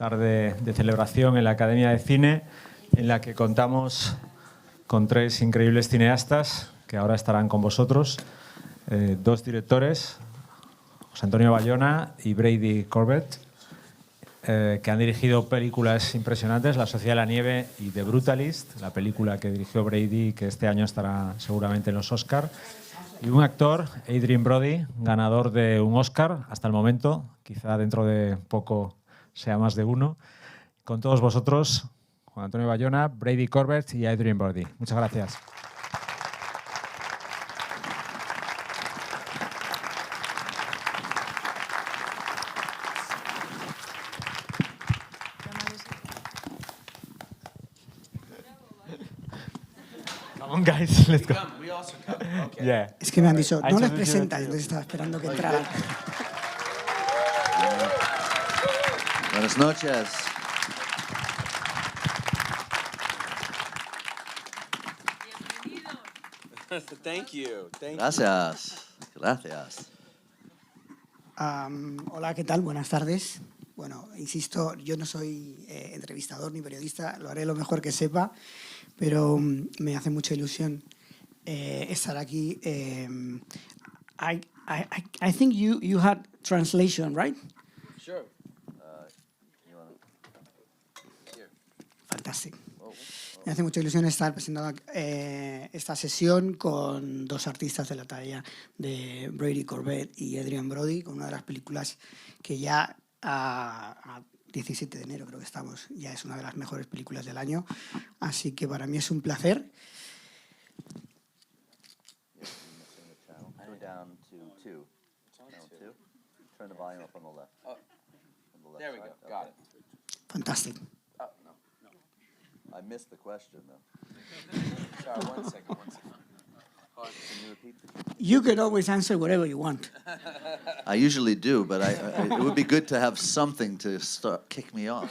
tarde de celebración en la Academia de Cine, en la que contamos con tres increíbles cineastas que ahora estarán con vosotros, dos directores, José Antonio Bayona y Brady Corbet, que han dirigido películas impresionantes, La Sociedad de la Nieve y The Brutalist, la película que dirigió Brady y que este año estará seguramente en los Oscar. Y un actor, Adrien Brody, ganador de un Oscar hasta el momento, quizá dentro de poco sea más de uno. Con todos vosotros, Juan Antonio Bayona, Brady Corbet y Adrien Brody. Muchas gracias. Come on, guys, let's go. Okay. Yeah. Es que me han dicho, no les presentas, entonces estaba esperando que entraran. Buenas noches. Thank you. Gracias. Gracias. Hola, ¿qué tal? Buenas tardes. Bueno, insisto, yo no soy entrevistador ni periodista, lo haré lo mejor que sepa, pero me hace mucha ilusión estar aquí. I think you had translation, right? Sure. Fantástico. Me hace mucha ilusión estar presentando esta sesión con dos artistas de la talla de Brady Corbet y Adrien Brody, con una de las películas que ya a 17 de enero creo que estamos, ya es una de las mejores películas del año, así que para mí es un placer. Fantástico. I missed the question, though. Sorry, one second. Can you repeat the question? You can always answer whatever you want. I usually do, but it would be good to have something to kick me off.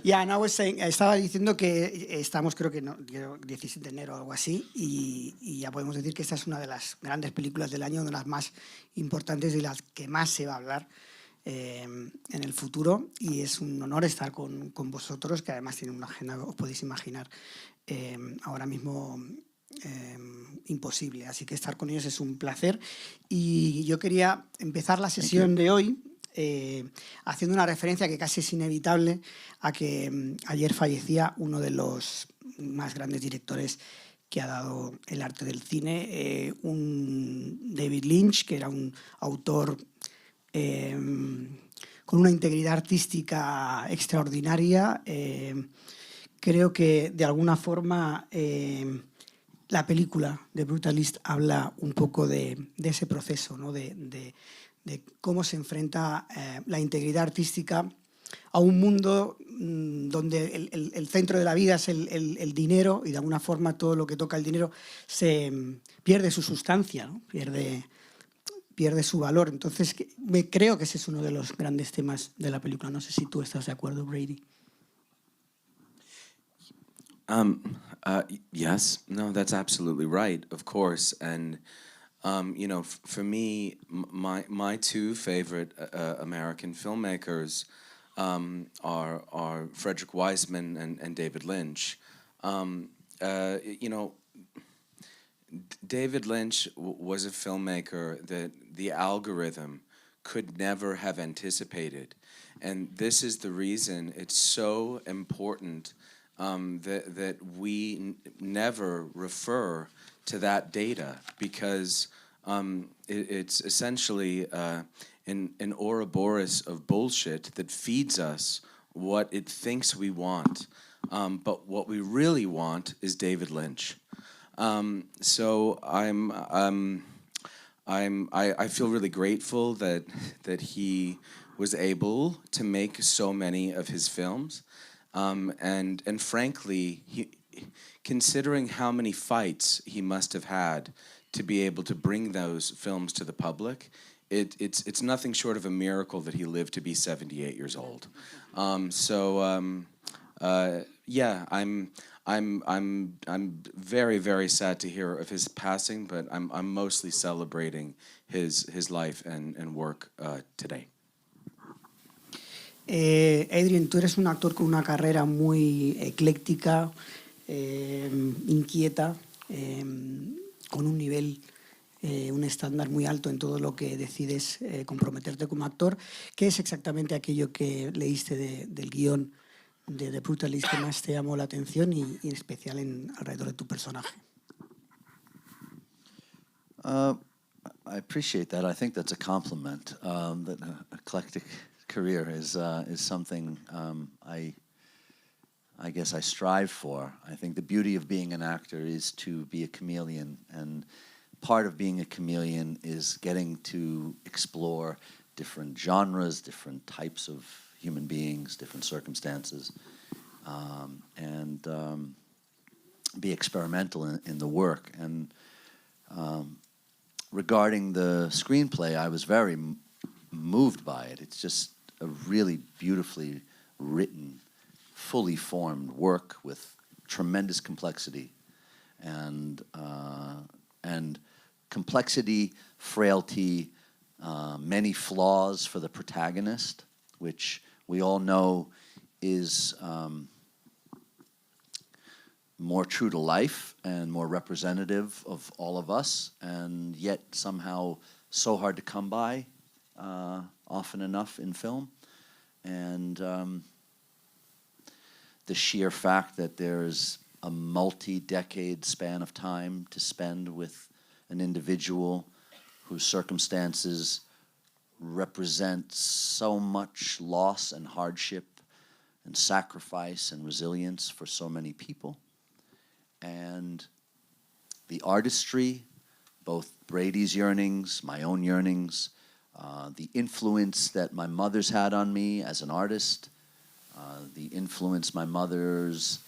Yeah, and I was saying, estaba diciendo que estamos, creo que 17 de enero o algo así, y ya podemos decir que esta es una de las grandes películas del año, una de las más importantes y las que más se va a hablar en el futuro, y es un honor estar con vosotros, que además tienen una agenda, os podéis imaginar, ahora mismo imposible, así que estar con ellos es un placer. Y yo quería empezar la sesión de hoy haciendo una referencia que casi es inevitable a que ayer fallecía uno de los más grandes directores que ha dado el arte del cine, un David Lynch, que era un autor con una integridad artística extraordinaria. Creo que de alguna forma la película de Brutalist habla un poco de ese proceso, ¿no? de cómo se enfrenta la integridad artística a un mundo donde el centro de la vida es el dinero, y de alguna forma todo lo que toca el dinero se pierde su sustancia, ¿no? pierde su valor. Entonces creo que ese es uno de los grandes temas de la película. No sé si tú estás de acuerdo, Brady. Yes, no, that's absolutely right, of course. And, you know, for me, my two favorite American filmmakers are Frederick Wiseman and David Lynch. You know, David Lynch was a filmmaker that the algorithm could never have anticipated. And this is the reason it's so important that we never refer to that data, because it's essentially an Ouroboros of bullshit that feeds us what it thinks we want. But what we really want is David Lynch. So I feel really grateful that he was able to make so many of his films. And frankly, considering how many fights he must have had to be able to bring those films to the public, it's nothing short of a miracle that he lived to be 78 years old. Yeah, I'm very, very sad to hear of his passing, but I'm mostly celebrating his life and work today. Adrien, tú eres un actor con una carrera muy ecléctica, inquieta, con un nivel, un estándar muy alto en todo lo que decides comprometerte como actor. ¿Qué es exactamente aquello que leíste del guión de The Brutalist que más te llamó la atención y en especial alrededor de tu personaje? I appreciate that. I think that's a compliment. That eclectic career is something I guess I strive for. I think the beauty of being an actor is to be a chameleon, and part of being a chameleon is getting to explore different genres, different types of human beings, different circumstances, and be experimental in the work. And regarding the screenplay, I was very moved by it. It's just a really beautifully written, fully formed work with tremendous complexity, and complexity, frailty, many flaws for the protagonist, which we all know is more true to life and more representative of all of us, and yet somehow so hard to come by often enough in film. And the sheer fact that there's a multi-decade span of time to spend with an individual whose circumstances represent so much loss and hardship and sacrifice and resilience for so many people. And the artistry, both Brady's yearnings, my own yearnings, the influence that my mother's had on me as an artist, the influence my mother's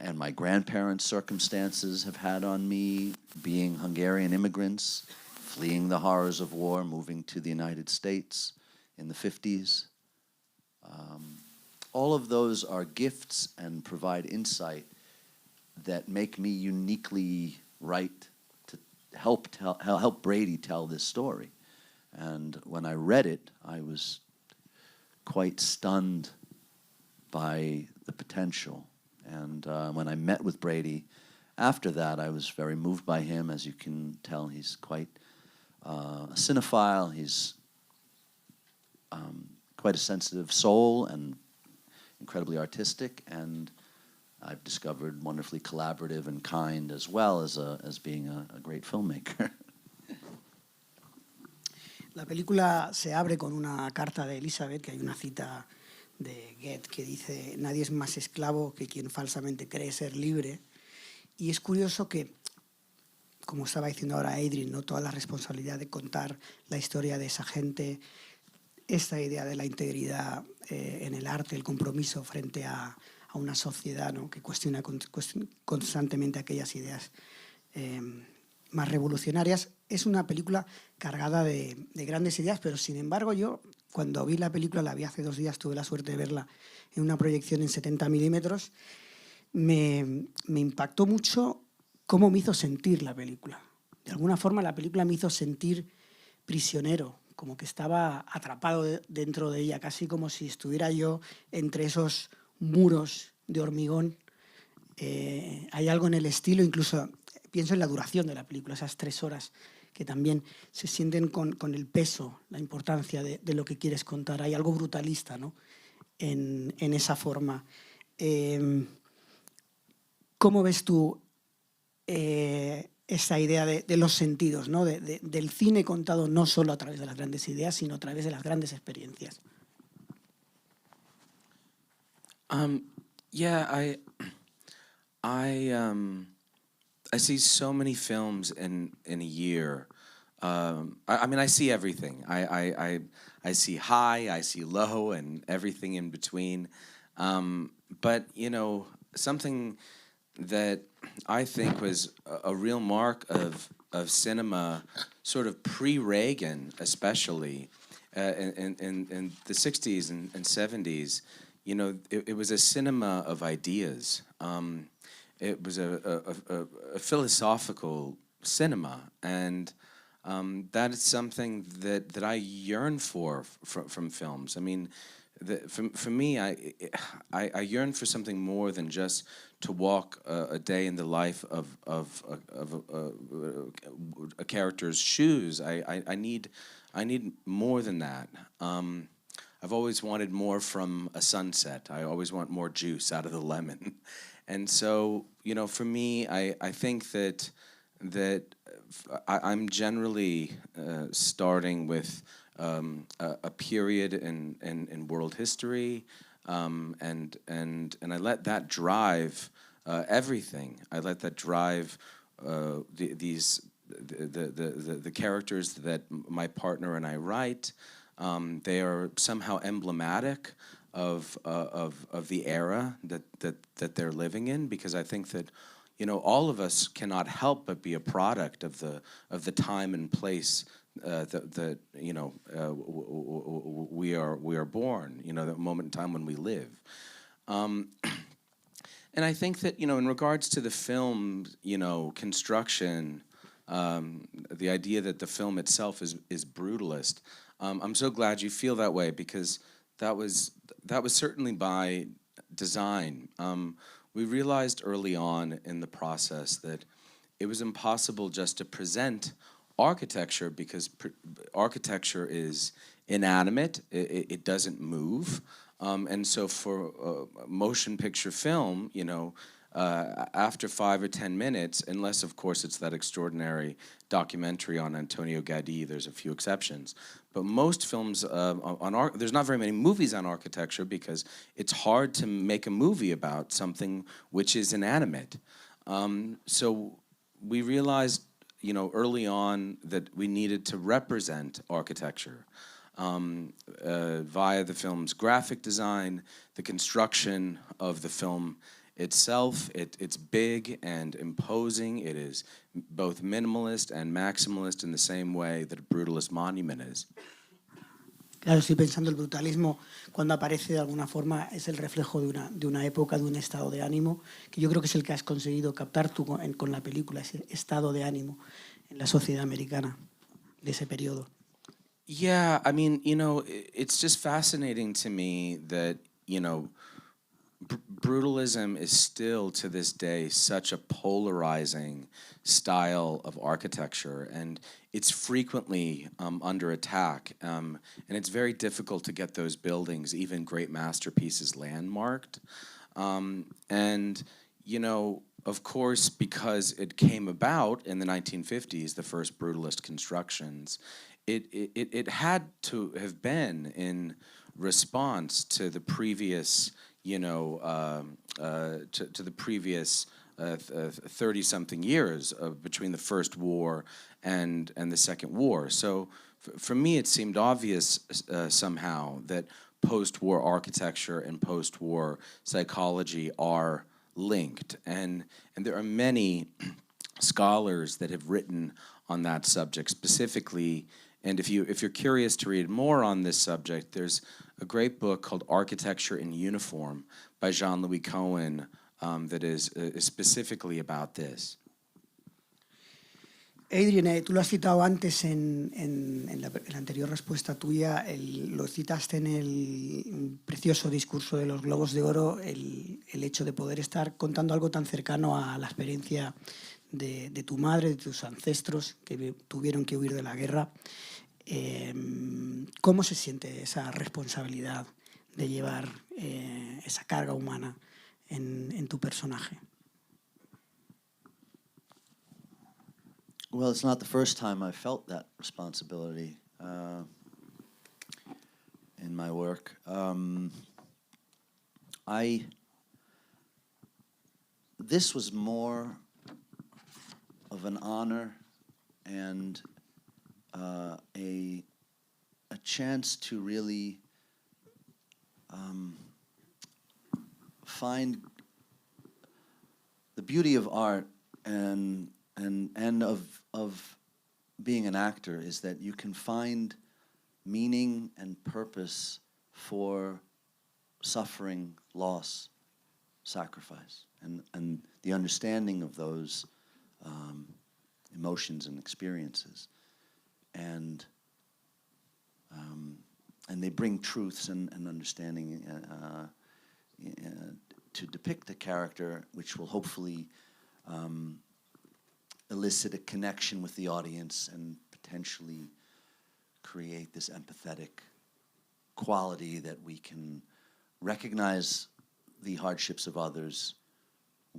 and my grandparents' circumstances have had on me, being Hungarian immigrants, fleeing the horrors of war, moving to the United States in the 50s. All of those are gifts and provide insight that make me uniquely right to help Brady tell this story. And when I read it, I was quite stunned by the potential. And when I met with Brady after that, I was very moved by him. As you can tell, he's quite a cinephile. He's quite a sensitive soul and incredibly artistic, and I've discovered wonderfully collaborative and kind, as well as being a great filmmaker. La película se abre con una carta de Elizabeth, que hay una cita de Goethe que dice: nadie es más esclavo que quien falsamente cree ser libre. Y es curioso que, como estaba diciendo ahora Adrien, ¿no?, toda la responsabilidad de contar la historia de esa gente, esta idea de la integridad en el arte, el compromiso frente a una sociedad, ¿no?, que cuestiona constantemente aquellas ideas más revolucionarias. Es una película cargada de grandes ideas, pero sin embargo yo, cuando vi la película, la vi hace 2 días, tuve la suerte de verla en una proyección en 70 milímetros, me impactó mucho cómo me hizo sentir la película. De alguna forma la película me hizo sentir prisionero, como que estaba atrapado dentro de ella, casi como si estuviera yo entre esos muros de hormigón. Hay algo en el estilo, incluso pienso en la duración de la película, esas 3 horas que también se sienten con el peso, la importancia de lo que quieres contar. Hay algo brutalista, ¿no?, en esa forma. ¿Cómo ves tú esa idea de los sentidos, ¿no?, del cine contado no solo a través de las grandes ideas, sino a través de las grandes experiencias? Yeah, I see so many films in a year. I mean, I see everything. I see high, I see low, and everything in between. But you know, something that I think was a real mark of cinema, sort of pre-Reagan, especially in the 60s and 70s. You know, it was a cinema of ideas. It was a philosophical cinema, and that is something that I yearn for from films. I mean, for me, I yearn for something more than just to walk a day in the life of a character's shoes. I need more than that. I've always wanted more from a sunset. I always want more juice out of the lemon. And so, for me, I think that I'm generally starting with a period in world history, and I let that drive everything. I let that drive the characters that my partner and I write. They are somehow emblematic of the era that they're living in, because I think that all of us cannot help but be a product of the time and place that we are born. The moment in time when we live. And I think that in regards to the film, construction, the idea that the film itself is brutalist. I'm so glad you feel that way, because that was certainly by design. We realized early on in the process that it was impossible just to present architecture, because architecture is inanimate, it doesn't move. And so for motion picture film, after 5 or 10 minutes, unless of course it's that extraordinary documentary on Antonio Gaudí, there's a few exceptions, but most films there's not very many movies on architecture, because it's hard to make a movie about something which is inanimate. So we realized early on that we needed to represent architecture via the film's graphic design, the construction of the film itself. It's big and imposing. It is both minimalist and maximalist in the same way that a brutalist monument is. Claro, estoy pensando el brutalismo, cuando aparece de alguna forma, es el reflejo de una época, de un estado de ánimo, que yo creo que es el que has conseguido captar tú con la película, ese estado de ánimo en la sociedad americana de ese periodo. Yeah, I mean, it's just fascinating to me that, brutalism is still to this day such a polarizing style of architecture, and it's frequently under attack, and it's very difficult to get those buildings, even great masterpieces, landmarked. And of course, because it came about in the 1950s, the first brutalist constructions, it had to have been in response to the previous, to the previous 30-something years between the First War and the Second War. So for me, it seemed obvious somehow that post-war architecture and post-war psychology are linked. And there are many scholars that have written on that subject specifically. And if you're curious to read more on this subject, there's a great book called Architecture in Uniform by Jean-Louis Cohen that is specifically about this. Adrien, tú lo has citado antes en la anterior respuesta tuya, lo citaste en el precioso discurso de los Globos de Oro, el hecho de poder estar contando algo tan cercano a la experiencia de tu madre, de tus ancestros que tuvieron que huir de la guerra. ¿Cómo se siente esa responsabilidad de llevar esa carga humana en tu personaje? Well, it's not the first time I've felt that responsibility in my work. This was more of an honor and a chance to really find the beauty of art and of being an actor is that you can find meaning and purpose for suffering, loss, sacrifice, and the understanding of those emotions and experiences. And and they bring truths and understanding to depict a character which will hopefully elicit a connection with the audience and potentially create this empathetic quality that we can recognize the hardships of others,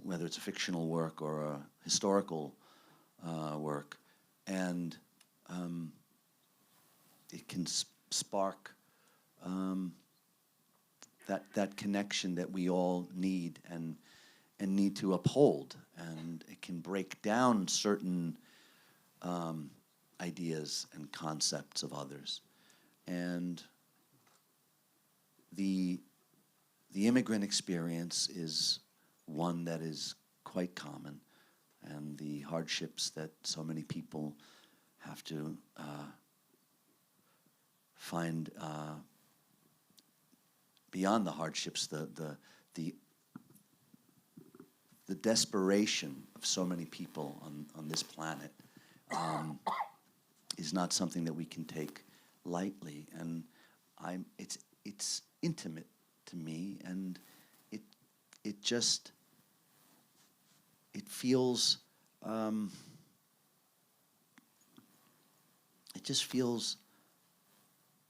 whether it's a fictional work or a historical work, and it can spark that connection that we all need and need to uphold, and it can break down certain ideas and concepts of others. And the immigrant experience is one that is quite common, and the hardships that so many people have to find beyond the hardships, the desperation of so many people on this planet is not something that we can take lightly, and it's intimate to me, and it just feels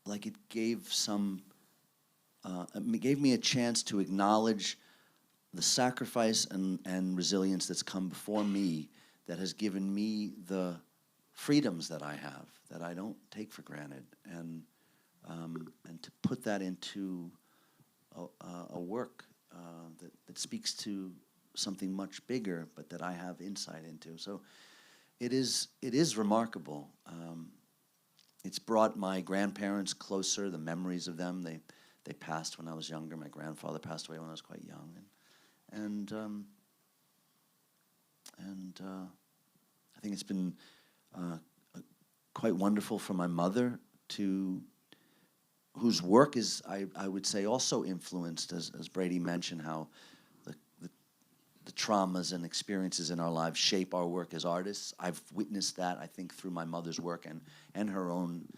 like it gave me a chance to acknowledge the sacrifice and resilience that's come before me, that has given me the freedoms that I have, that I don't take for granted, and to put that into a work that speaks to something much bigger, but that I have insight into. So it is remarkable. It's brought my grandparents closer, the memories of them. They passed when I was younger. My grandfather passed away when I was quite young, and I think it's been quite wonderful for my mother, whose work is, I would say, also influenced, as Brady mentioned, how the traumas and experiences in our lives shape our work as artists. I've witnessed that, I think, through my mother's work and her own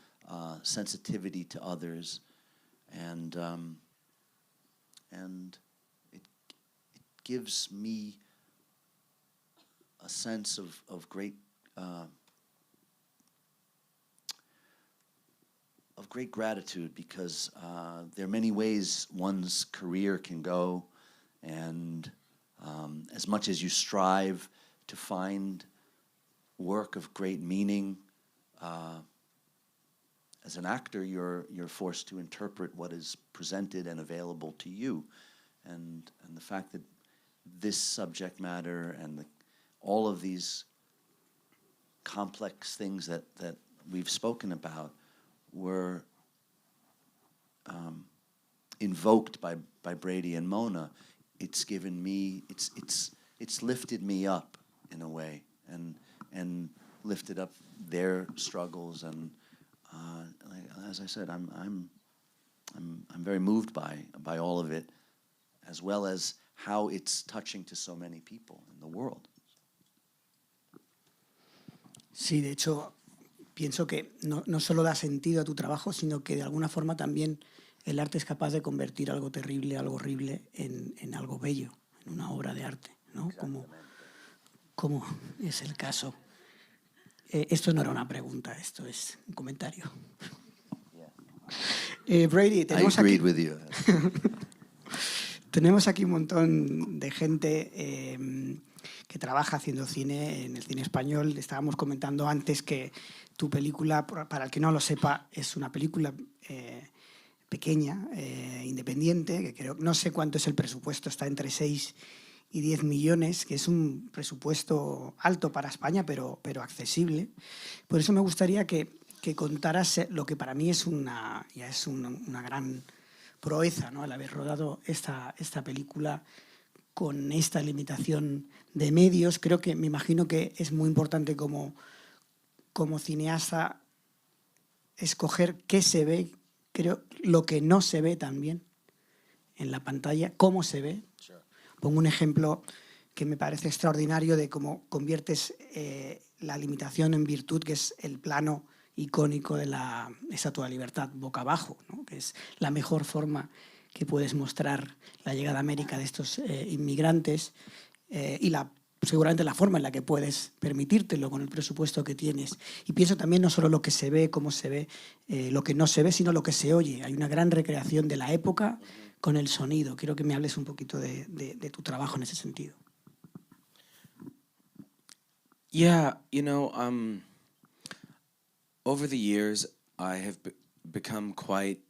sensitivity to others, and it gives me a sense of great gratitude, because there are many ways one's career can go, and as much as you strive to find work of great meaning, as an actor, you're forced to interpret what is presented and available to you, and the fact that this subject matter and all of these complex things that we've spoken about were invoked by Brady and Mona. It's given me, it's lifted me up in a way, and lifted up their struggles, and as I said, I'm very moved by all of it, as well as how it's touching to so many people in the world. Sí, de hecho, pienso que no solo da sentido a tu trabajo, sino que de alguna forma también el arte es capaz de convertir algo terrible, algo horrible, en algo bello, en una obra de arte, ¿no? Como es el caso. Esto no era una pregunta, esto es un comentario. Brady, tenemos aquí un montón de gente que trabaja haciendo cine, en el cine español. Estábamos comentando antes que tu película, para el que no lo sepa, es una película pequeña, independiente, que no sé cuánto es el presupuesto, está entre 6 y 10 millones, que es un presupuesto alto para España, pero accesible. Por eso me gustaría que contaras lo que para mí es una gran proeza, ¿no? El haber rodado esta película con esta limitación de medios. Me imagino que es muy importante como cineasta escoger qué se ve, lo que no se ve también en la pantalla, cómo se ve. Sure. Pongo un ejemplo que me parece extraordinario de cómo conviertes la limitación en virtud, que es el plano icónico de la Estatua de la Libertad, boca abajo, ¿no? Que es la mejor forma que puedes mostrar la llegada a América de estos inmigrantes y seguramente la forma en la que puedes permitírtelo con el presupuesto que tienes. Y pienso también no solo lo que se ve, cómo se ve, lo que no se ve, sino lo que se oye. Hay una gran recreación de la época con el sonido. Quiero que me hables un poquito de tu trabajo en ese sentido. Yeah, over the years, I have become quite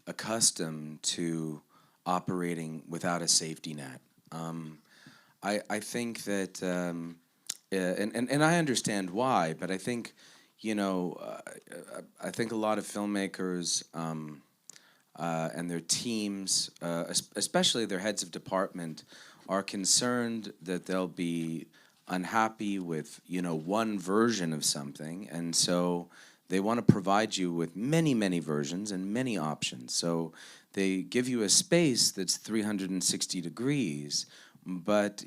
accustomed to operating without a safety net. I think that, and I understand why, but I think, I think a lot of filmmakers and their teams, especially their heads of department, are concerned that they'll be unhappy with, one version of something, and so they want to provide you with many, many versions and many options. So they give you a space that's 360 degrees, but,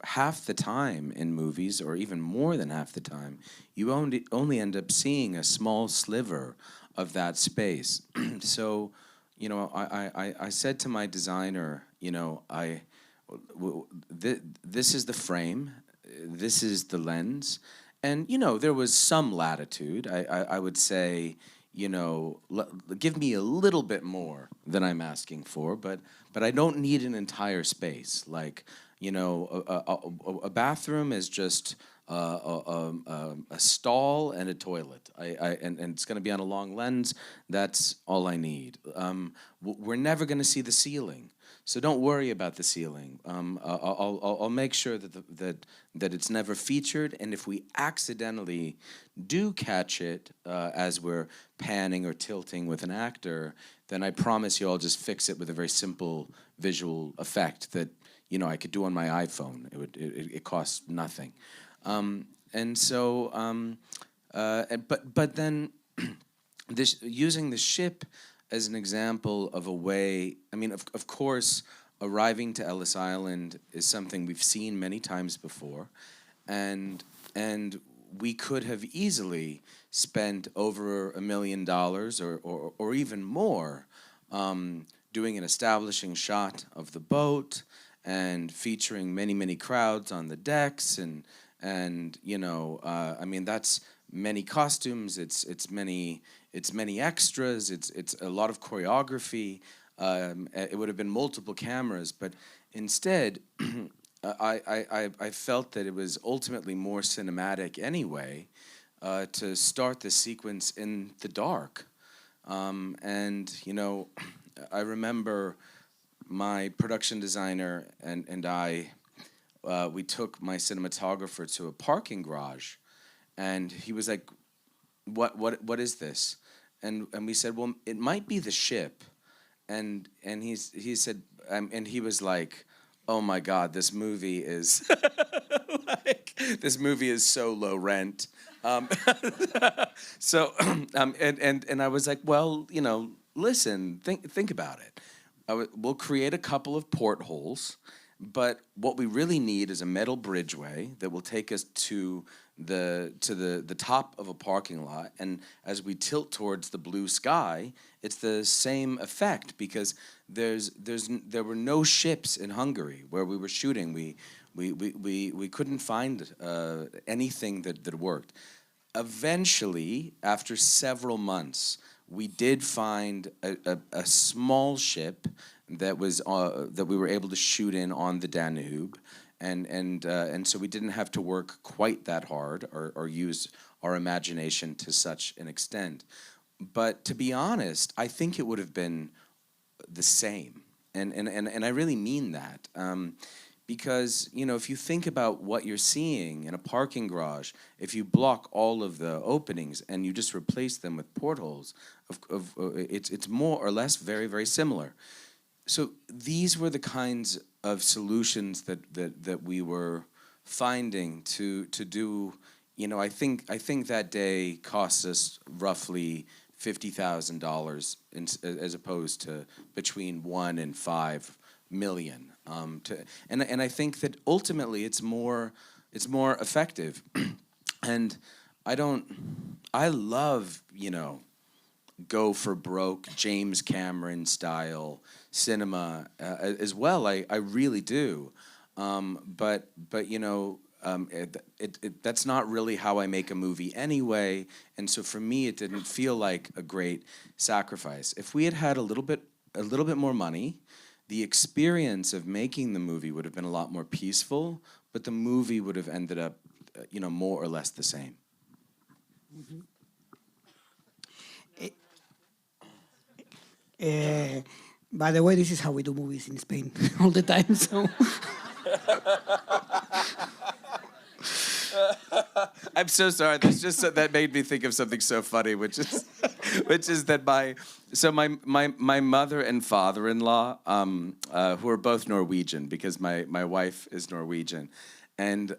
half the time in movies, or even more than half the time, you only end up seeing a small sliver of that space. So, I said to my designer, this is the frame, this is the lens, and, there was some latitude. I would say, give me a little bit more than I'm asking for, but I don't need an entire space. Like, a bathroom is just a stall and a toilet. And it's going to be on a long lens. That's all I need. We're never going to see the ceiling, so don't worry about the ceiling. I'll make sure that it's never featured, and if we accidentally do catch it as we're panning or tilting with an actor, then I promise you I'll just fix it with a very simple visual effect that I could do on my iPhone. It costs nothing. And so, but then using the ship as an example of a way, I mean, of course, arriving to Ellis Island is something we've seen many times before, and we could have easily spent over $1 million or even more doing an establishing shot of the boat and featuring many crowds on the decks and I mean, that's many costumes, it's many extras, it's a lot of choreography. It would have been multiple cameras, but instead I felt that it was ultimately more cinematic anyway to start the sequence in the dark. And I remember my production designer and I, we took my cinematographer to a parking garage, and he was like, "What is this?" And we said, "Well, it might be the ship." And he said, and he was like, "Oh my God, this movie is this movie is so low rent." So and I was like, "Well, listen, think about it. We'll create a couple of portholes, but what we really need is a metal bridgeway that will take us to the top of a parking lot, and as we tilt towards the blue sky, it's the same effect because there were no ships in Hungary where we were shooting. We couldn't find anything that worked. Eventually, after several months, we did find a small ship that we were able to shoot in on the Danube, and so we didn't have to work quite that hard or use our imagination to such an extent. But to be honest, I think it would have been the same, and I really mean that. Because, if you think about what you're seeing in a parking garage, if you block all of the openings and you just replace them with portholes, it's more or less very, very similar. So these were the kinds of solutions that we were finding to do. I think that day cost us roughly $50,000 as opposed to between $1 and $5 million. And I think that ultimately it's more effective. And I love, go for broke James Cameron style cinema as well. I really do. But that's not really how I make a movie anyway. And so for me, it didn't feel like a great sacrifice. If we had had a little bit more money, the experience of making the movie would have been a lot more peaceful, but the movie would have ended up, more or less the same. Mm-hmm. By the way, this is how we do movies in Spain all the time. So. I'm so sorry. That made me think of something so funny, which is that my mother and father-in-law, who are both Norwegian, because my wife is Norwegian, and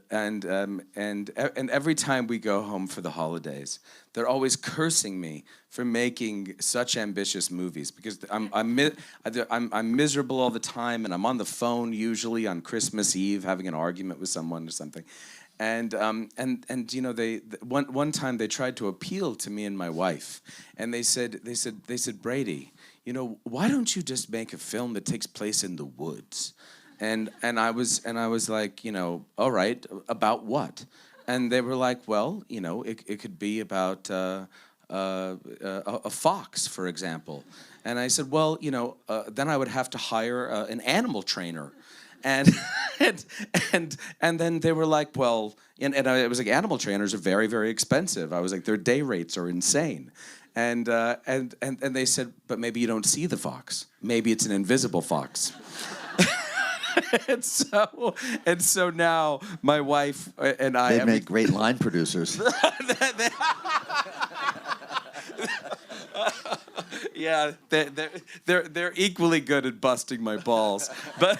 every time we go home for the holidays, they're always cursing me for making such ambitious movies, because I'm miserable all the time, and I'm on the phone usually on Christmas Eve having an argument with someone or something. And they one time they tried to appeal to me and my wife, and they said, Brady, why don't you just make a film that takes place in the woods? And I was like, all right, about what? And they were like, well, it could be about a fox, for example. And I said, well, then I would have to hire an animal trainer. And then they were like, well, and I was like, animal trainers are very, very expensive. I was like, their day rates are insane. And they said, but maybe you don't see the fox. Maybe it's an invisible fox. and so now my wife and I. They make great line producers. Yeah, they're equally good at busting my balls, but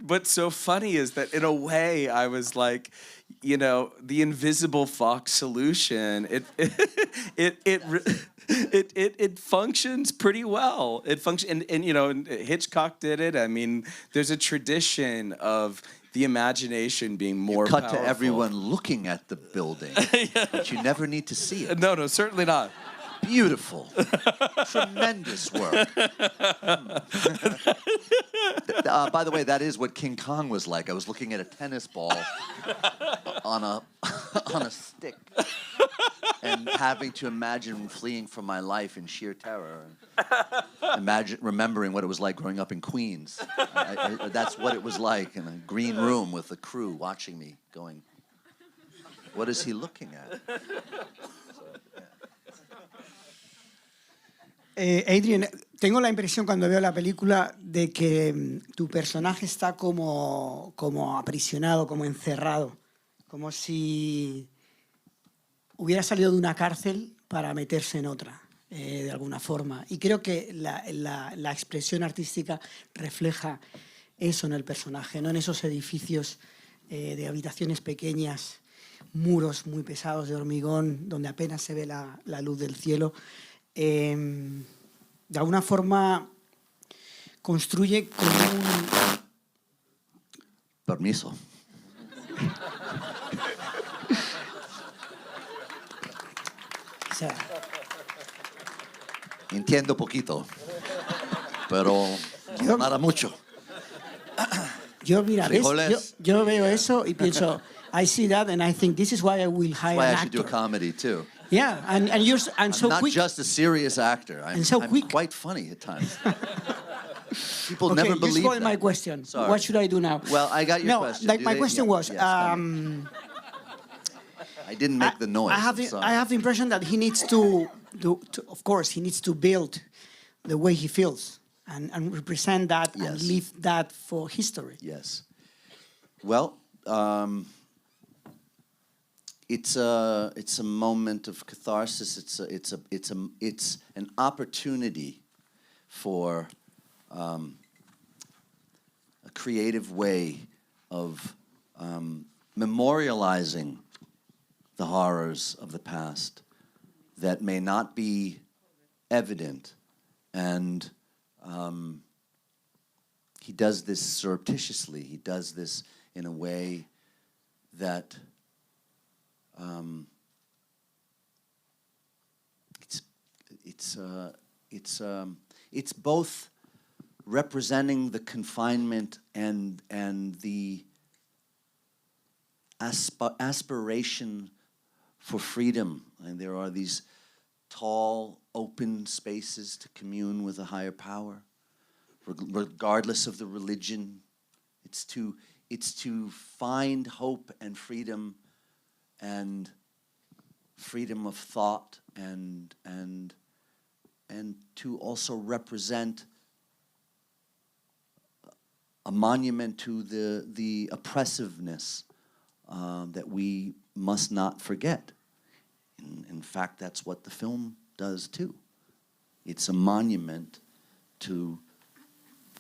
what's so funny is that in a way I was like, the invisible fox solution. It functions pretty well. It functions, and Hitchcock did it. I mean, there's a tradition of the imagination being more cut powerful. To everyone looking at the building, yeah. But you never need to see it. No, certainly not. Beautiful. Tremendous work. By the way, that is what King Kong was like. I was looking at a tennis ball on a stick and having to imagine fleeing from my life in sheer terror. Imagine remembering what it was like growing up in Queens. That's what it was like in a green room with a crew watching me going, what is he looking at? Adrien, tengo la impresión cuando veo la película de que tu personaje está como aprisionado, como encerrado, como si hubiera salido de una cárcel para meterse en otra, de alguna forma. Y creo que la expresión artística refleja eso en el personaje, no en esos edificios de habitaciones pequeñas, muros muy pesados de hormigón, donde apenas se ve la luz del cielo. De alguna forma construye como un... Permiso. O sea, entiendo poquito, pero nada mucho. Yo veo eso y pienso, I see that and I think this is why I will hire an actor. That's why I should do a comedy too. Yeah, and I'm so not quick. Just a serious actor. I'm quite funny at times. People never believe that. You spoiled my question. Sorry. What should I do now? Well, I got your question. My question was... Yes, I didn't make the noise. I have the impression that he needs to, of course, he needs to build the way he feels and represent that and leave that for history. Yes. Well, it's a moment of catharsis. It's an opportunity for a creative way of memorializing the horrors of the past that may not be evident, and he does this surreptitiously. He does this in a way that it's both representing the confinement and the aspiration for freedom. And there are these tall, open spaces to commune with a higher power, regardless of the religion. It's to find hope and freedom of thought and to also represent a monument to the oppressiveness that we must not forget. In fact, that's what the film does too. It's a monument to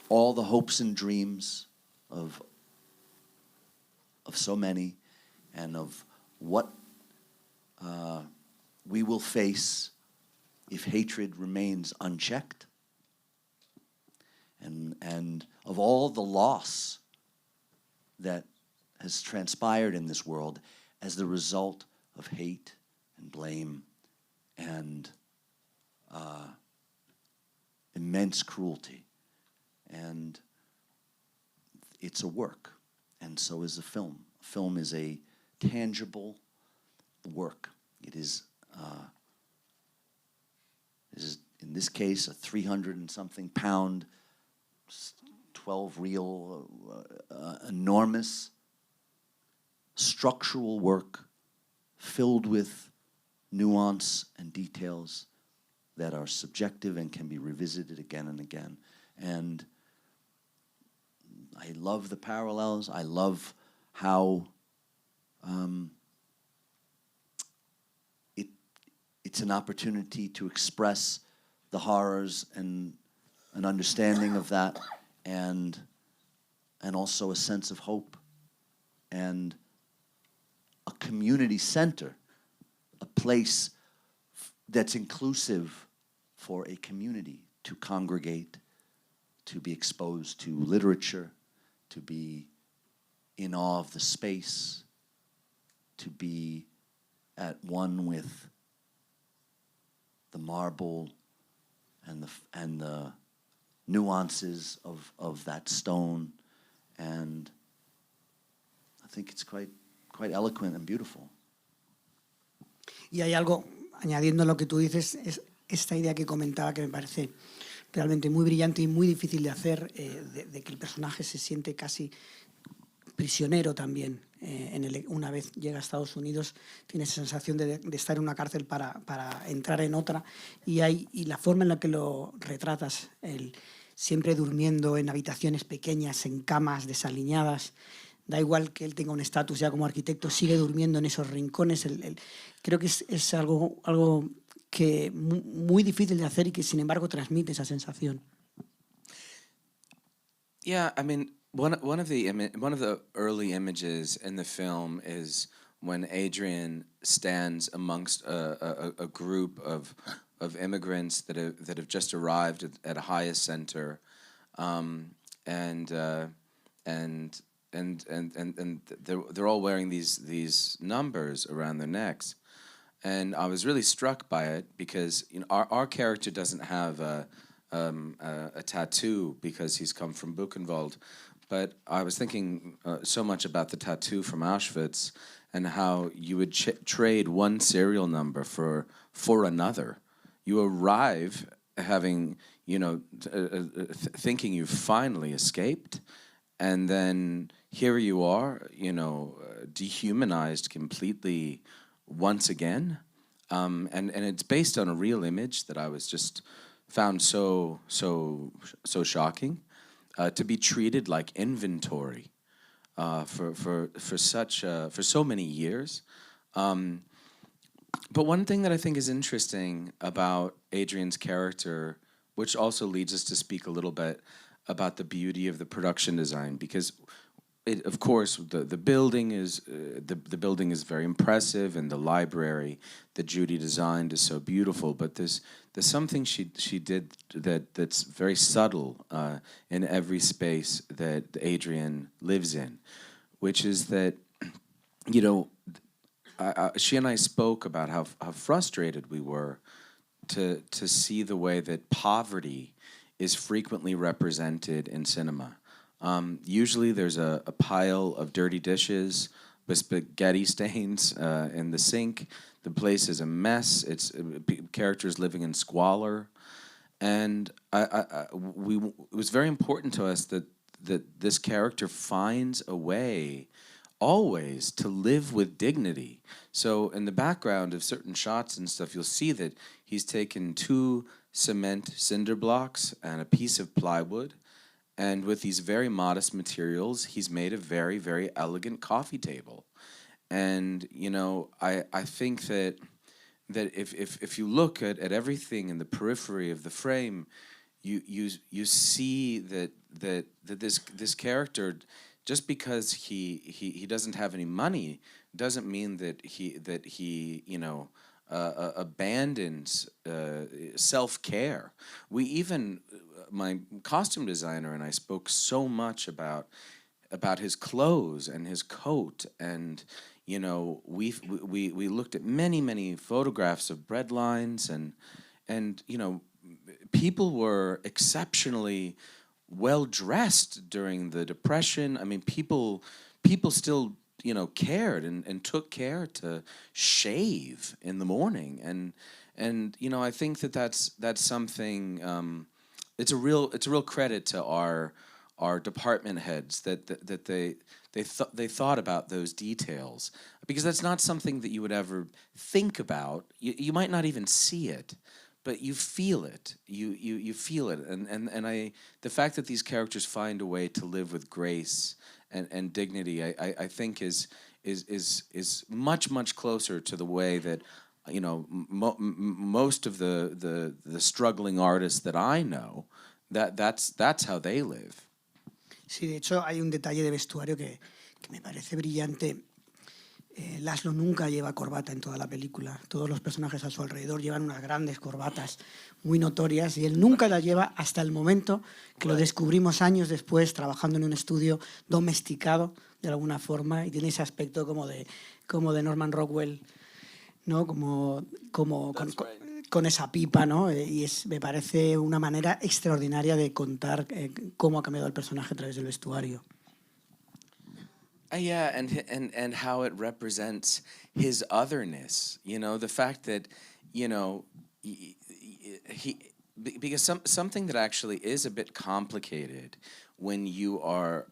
all the hopes and dreams of so many, and of what we will face if hatred remains unchecked, and of all the loss that has transpired in this world as the result of hate and blame and immense cruelty. And it's a work, and so is a film. A film is a tangible work. It is in this case a 300 and something pound, 12 reel, enormous structural work filled with nuance and details that are subjective and can be revisited again and again. And I love the parallels. I love how it's an opportunity to express the horrors and an understanding of that, and also a sense of hope and a community center, a place that's inclusive for a community to congregate, to be exposed to literature, to be in awe of the space, to be at one with the marble and the nuances of that stone, and I think it's quite eloquent and beautiful. Y hay algo, añadiendo lo que tú dices, es esta idea que comentaba que me parece realmente muy brillante y muy difícil de hacer, de que el personaje se siente casi prisionero también. Una vez llega a Estados Unidos, tiene esa sensación de estar en una cárcel para entrar en otra, y la forma en la que lo retratas, siempre durmiendo en habitaciones pequeñas, en camas desaliñadas, da igual que él tenga un estatus ya como arquitecto, sigue durmiendo en esos rincones. Creo que es algo que muy difícil de hacer y que sin embargo transmite esa sensación. Yeah, I mean, one of the early images in the film is when Adrien stands amongst a group of immigrants that have just arrived at a highest center, and they're all wearing these numbers around their necks, and I was really struck by it because our character doesn't have a tattoo because he's come from Buchenwald, but I was thinking so much about the tattoo from Auschwitz and how you would trade one serial number for another. You arrive having thinking you've finally escaped, and then here you are, dehumanized completely once again, and it's based on a real image that I was just found so shocking, to be treated like inventory for so many years. But one thing that I think is interesting about Adrien's character, which also leads us to speak a little bit about the beauty of the production design, because of course the building is very impressive, and the library that Judy designed is so beautiful. But there's something she did that's very subtle in every space that Adrien lives in, which is that you know, she and I spoke about how frustrated we were to see the way that poverty is frequently represented in cinema. Usually there's a pile of dirty dishes with spaghetti stains in the sink. The place is a mess. It's characters living in squalor. And it was very important to us that this character finds a way always to live with dignity. So in the background of certain shots and stuff, you'll see that he's taken 2 cement cinder blocks and a piece of plywood, and with these very modest materials, he's made a very, very elegant coffee table. And, you know, I think that if you look at everything in the periphery of the frame, you see that this character, just because he doesn't have any money, doesn't mean that he you know abandons self-care. We even, my costume designer and I spoke so much about his clothes and his coat, and you know we looked at many photographs of bread lines, and you know people were exceptionally well dressed during the Depression. I mean, people still, you know, cared and took care to shave in the morning, and you know, I think that's something. It's a real credit to our department heads that they thought about those details, because that's not something that you would ever think about. You might not even see it, but you feel it. You feel it, and the fact that these characters find a way to live with grace and dignity, I think is much closer to the way that, you know, most of the struggling artists that I know, that's how they live. Sí, de hecho hay un detalle de vestuario que me parece brillante. Laszlo nunca lleva corbata en toda la película. Todos los personajes a su alrededor llevan unas grandes corbatas muy notorias y él nunca las lleva hasta el momento que lo descubrimos años después trabajando en un estudio domesticado de alguna forma, y tiene ese aspecto como de Norman Rockwell, ¿no? Con esa pipa, ¿no? Y me parece una manera extraordinaria de contar cómo ha cambiado el personaje a través del vestuario. Yeah, and how it represents his otherness. You know, the fact that, you know, because something that actually is a bit complicated when you are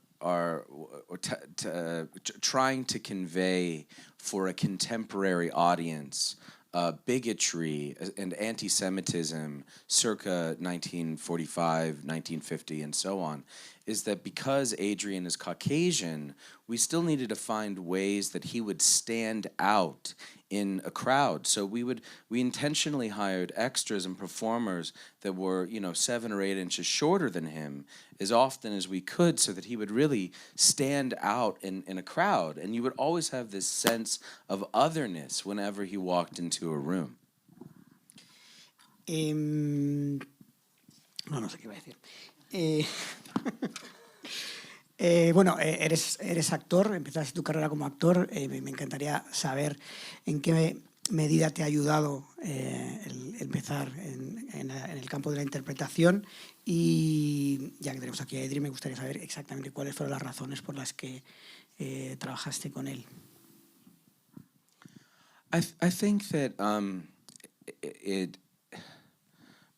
trying to convey for a contemporary audience bigotry and anti-Semitism circa 1945, 1950, and so on, is that because Adrien is Caucasian, we still needed to find ways that he would stand out in a crowd. So we intentionally hired extras and performers that were, you know, 7 or 8 inches shorter than him as often as we could, so that he would really stand out in a crowd. And you would always have this sense of otherness whenever he walked into a room. No sé qué iba a decir. Bueno, eres actor, empezaste tu carrera como actor. Me encantaría saber en qué medida te ha ayudado el empezar en el campo de la interpretación, y ya que tenemos aquí a Adrien, me gustaría saber exactamente cuáles fueron las razones por las que trabajaste con él. I think that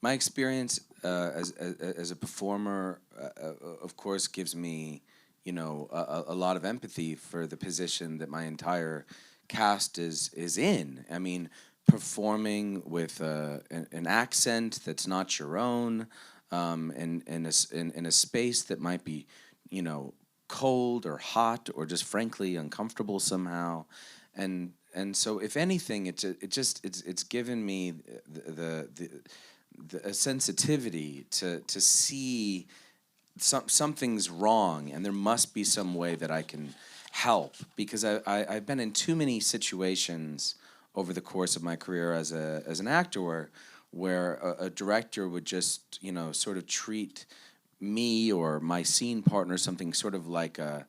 my experience as a performer, of course, gives me, you know, a lot of empathy for the position that my entire cast is in. I mean, performing with an accent that's not your own, in a space that might be, you know, cold or hot or just frankly uncomfortable somehow, and so if anything, it's given me the sensitivity to see something's wrong, and there must be some way that I can help, because I've been in too many situations over the course of my career as an actor where a director would just, you know, sort of treat me or my scene partner something sort of like a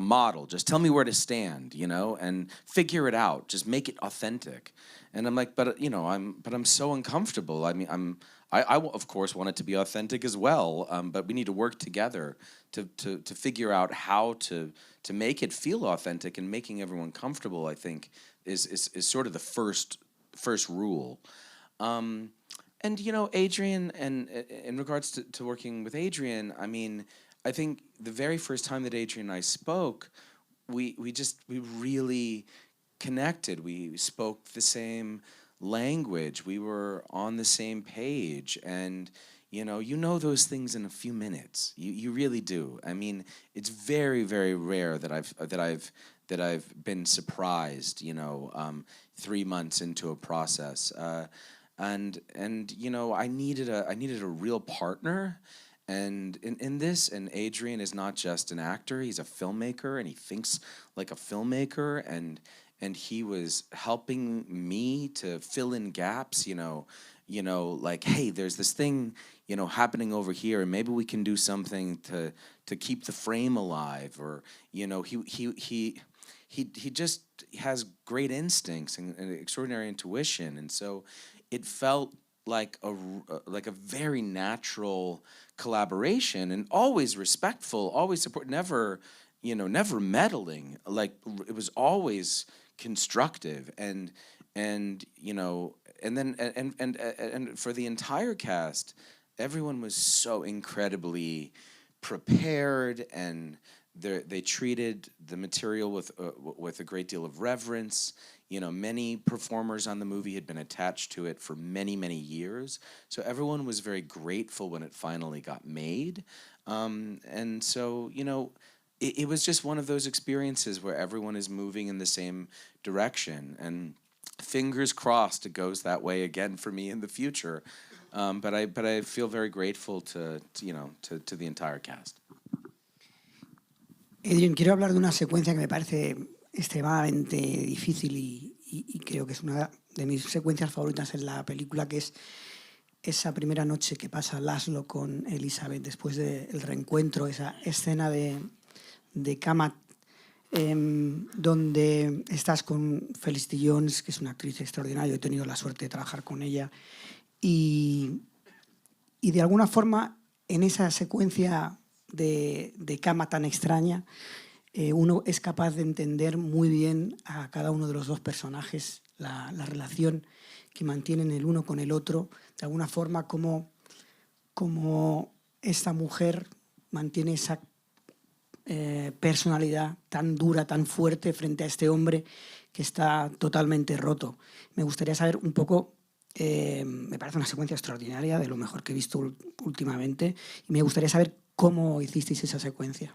model. Just tell me where to stand, you know, and figure it out. Just make it authentic. And I'm like, but you know, I'm so uncomfortable. I mean, I of course want it to be authentic as well. But we need to work together to figure out how to make it feel authentic, and making everyone comfortable, I think, is sort of the first rule. And you know, Adrien, and in regards to working with Adrien, I mean, I think the very first time that Adrien and I spoke, we really connected. We spoke the same language. We were on the same page, and you know those things in a few minutes. You really do. I mean, it's very, very rare that I've been surprised, you know, 3 months into a process. And you know, I needed a real partner, and in this, and Adrien is not just an actor; he's a filmmaker, and he thinks like a filmmaker, and he was helping me to fill in gaps. You know, like, hey, there's this thing, you know, happening over here, and maybe we can do something to keep the frame alive, or you know, he just has great instincts and extraordinary intuition, and so it felt like a very natural collaboration, and always respectful, always support, never meddling. Like, it was always constructive, and you know, and then and for the entire cast, everyone was so incredibly prepared, and they treated the material with a great deal of reverence. You know, many performers on the movie had been attached to it for many, many years. So everyone was very grateful when it finally got made. And so, you know, it was just one of those experiences where everyone is moving in the same direction. And fingers crossed it goes that way again for me in the future. But I feel very grateful to the entire cast. Adrien, quiero hablar de una secuencia que me parece extremadamente difícil y creo que es una de mis secuencias favoritas en la película, que es esa primera noche que pasa Laszlo con Elizabeth después del reencuentro, esa escena de cama donde estás con Felicity Jones, que es una actriz extraordinaria. He tenido la suerte de trabajar con ella y de alguna forma en esa secuencia de cama tan extraña, uno es capaz de entender muy bien a cada uno de los dos personajes, la relación que mantienen el uno con el otro, de alguna forma como esta mujer mantiene esa personalidad tan dura, tan fuerte frente a este hombre que está totalmente roto. Me gustaría saber un poco, me parece una secuencia extraordinaria, de lo mejor que he visto últimamente, y me gustaría saber cómo hicisteis esa secuencia.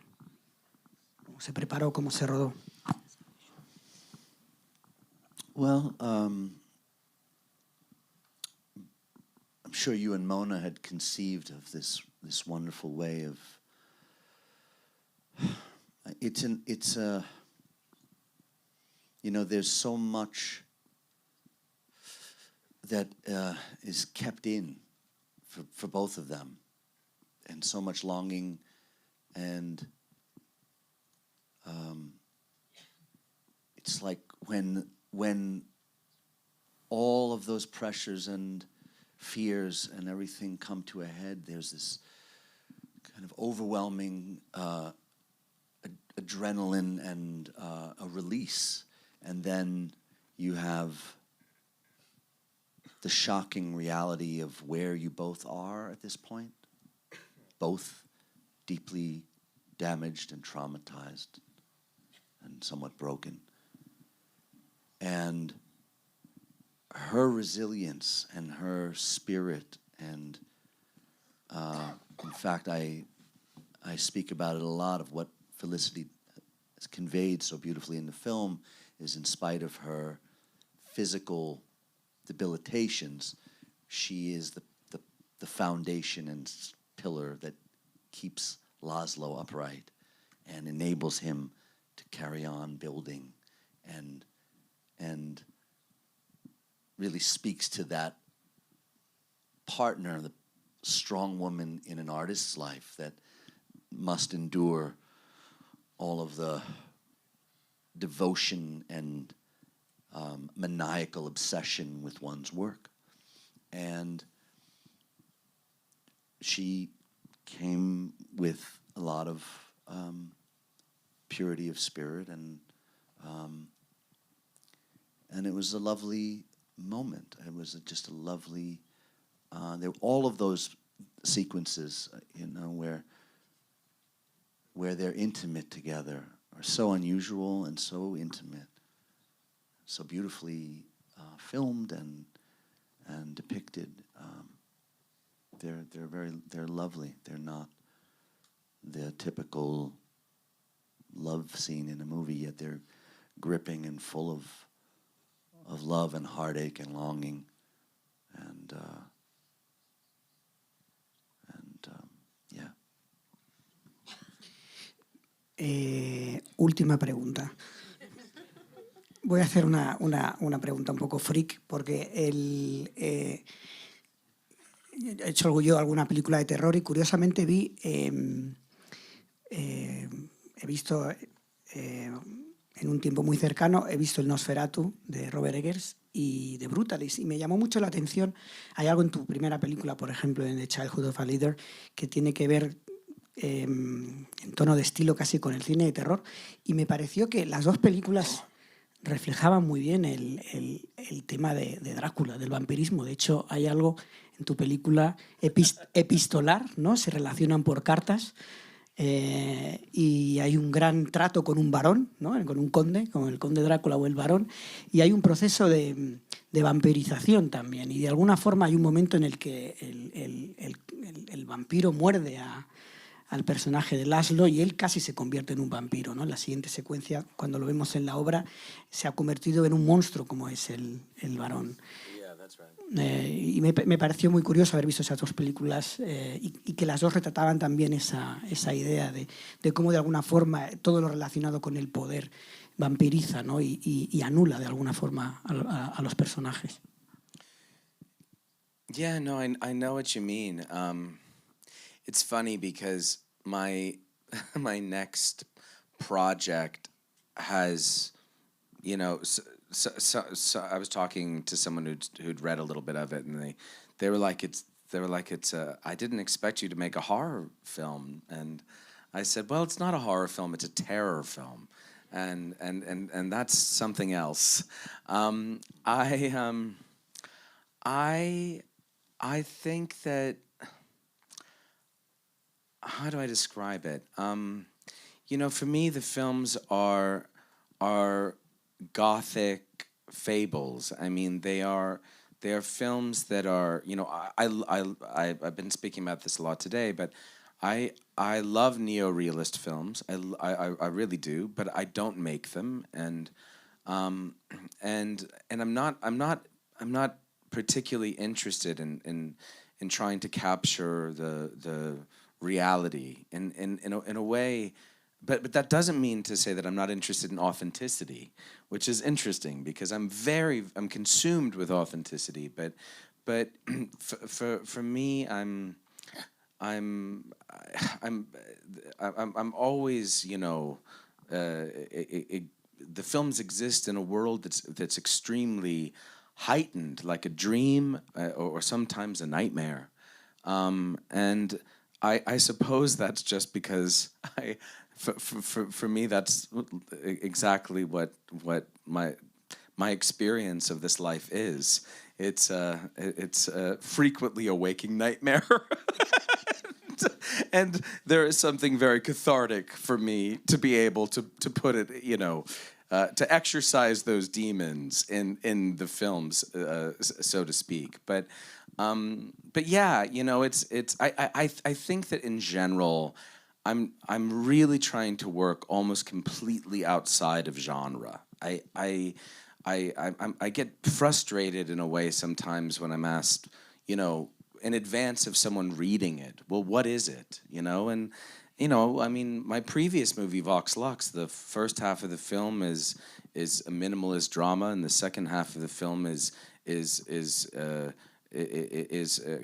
¿Cómo se preparó? ¿Cómo se rodó? Well, I'm sure you and Mona had conceived of this wonderful way of. It's a. You know, there's so much that is kept in for both of them, and so much longing, and it's like when all of those pressures and fears and everything come to a head, there's this kind of overwhelming adrenaline and a release, and then you have the shocking reality of where you both are at this point, both deeply damaged and traumatized and somewhat broken. And her resilience and her spirit, and in fact, I speak about it a lot, of what Felicity has conveyed so beautifully in the film, is in spite of her physical debilitations, she is the foundation and pillar that keeps Laszlo upright and enables him to carry on building, and really speaks to that partner strong woman in an artist's life that must endure all of the devotion and maniacal obsession with one's work. And she came with a lot of purity of spirit, and it was a lovely moment. It was just a lovely, there were all of those sequences, you know, where they're intimate together are so unusual and so intimate, so beautifully filmed and depicted. They're lovely. They're not the typical love scene in a movie, yet they're gripping and full of love and heartache and longing, and yeah. Última pregunta. Voy a hacer una pregunta un poco freak, porque he hecho yo alguna película de terror y curiosamente he visto en un tiempo muy cercano, he visto el Nosferatu de Robert Eggers y de Brutalist, y me llamó mucho la atención. Hay algo en tu primera película, por ejemplo, en The Childhood of a Leader, que tiene que ver en tono de estilo casi con el cine de terror, y me pareció que las dos películas reflejaban muy bien el tema de Drácula, del vampirismo. De hecho, hay algo en tu película epistolar, ¿no? Se relacionan por cartas, y hay un gran trato con un varón, ¿no? Con un conde, con el conde Drácula o el varón, y hay un proceso de vampirización también, y de alguna forma hay un momento en el que el vampiro muerde al personaje de Laszlo y él casi se convierte en un vampiro, ¿no? En la siguiente secuencia, cuando lo vemos en la obra, se ha convertido en un monstruo como es el varón. Yeah, that's right. Y me pareció muy curioso haber visto esas dos películas, y que las dos retrataban también esa idea de cómo de alguna forma todo lo relacionado con el poder vampiriza, ¿no? y anula de alguna forma a los personajes. Yeah, no, I know what you mean. It's funny because my my next project has, you know, so I was talking to someone who'd read a little bit of it, and they were like it's I didn't expect you to make a horror film, and I said, well, it's not a horror film, it's a terror film, and that's something else. I think that, how do I describe it? You know, for me, the films are Gothic fables. I mean, they are films that are, you know, I've been speaking about this a lot today, but I love neo-realist films. I really do, but I don't make them, and I'm not particularly interested in trying to capture the reality in a way, but that doesn't mean to say that I'm not interested in authenticity, which is interesting because I'm consumed with authenticity, but for me I'm always, you know, the films exist in a world that's extremely heightened, like a dream, or sometimes a nightmare, and I suppose that's just because for me that's exactly what my experience of this life is. It's a frequently a waking nightmare, and there is something very cathartic for me to be able to put it, you know, to exercise those demons in the films, so to speak. But yeah, you know, I think that in general, I'm really trying to work almost completely outside of genre. I get frustrated in a way sometimes when I'm asked, you know, in advance of someone reading it, well, what is it, you know? And you know, I mean, my previous movie, Vox Lux, the first half of the film is a minimalist drama, and the second half of the film is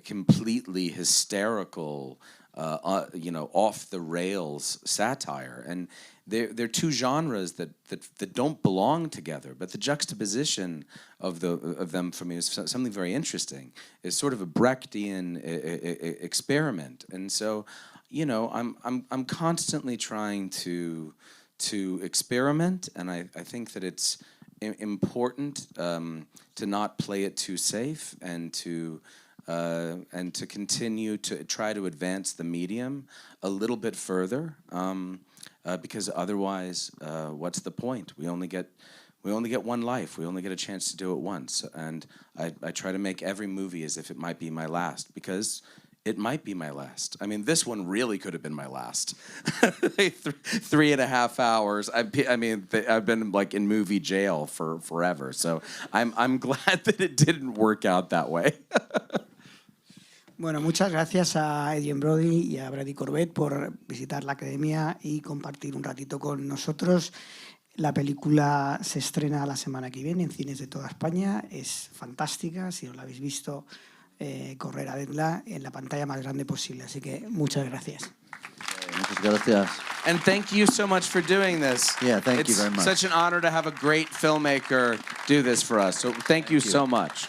completely hysterical, off the rails satire, and they're two genres that don't belong together. But the juxtaposition of them for me is something very interesting. It's sort of a Brechtian experiment, and so I'm constantly trying to experiment, and I think that it's important to not play it too safe, and to continue to try to advance the medium a little bit further, because otherwise, what's the point? We only get one life. We only get a chance to do it once, and I try to make every movie as if it might be my last, because it might be my last. I mean, this one really could have been my last. 3.5 hours. I've been like in movie jail for forever. So I'm glad that it didn't work out that way. Bueno, muchas gracias a Adrien Brody y a Brady Corbet por visitar la Academia y compartir un ratito con nosotros. La película se estrena la semana que viene en cines de toda España. Es fantástica. Si no la habéis visto, correr a verla en la pantalla más grande posible. Así que muchas gracias. Muchas gracias. And thank you so much for doing this. Yeah, thank you very much. It's such an honor to have a great filmmaker do this for us. So thank you so much.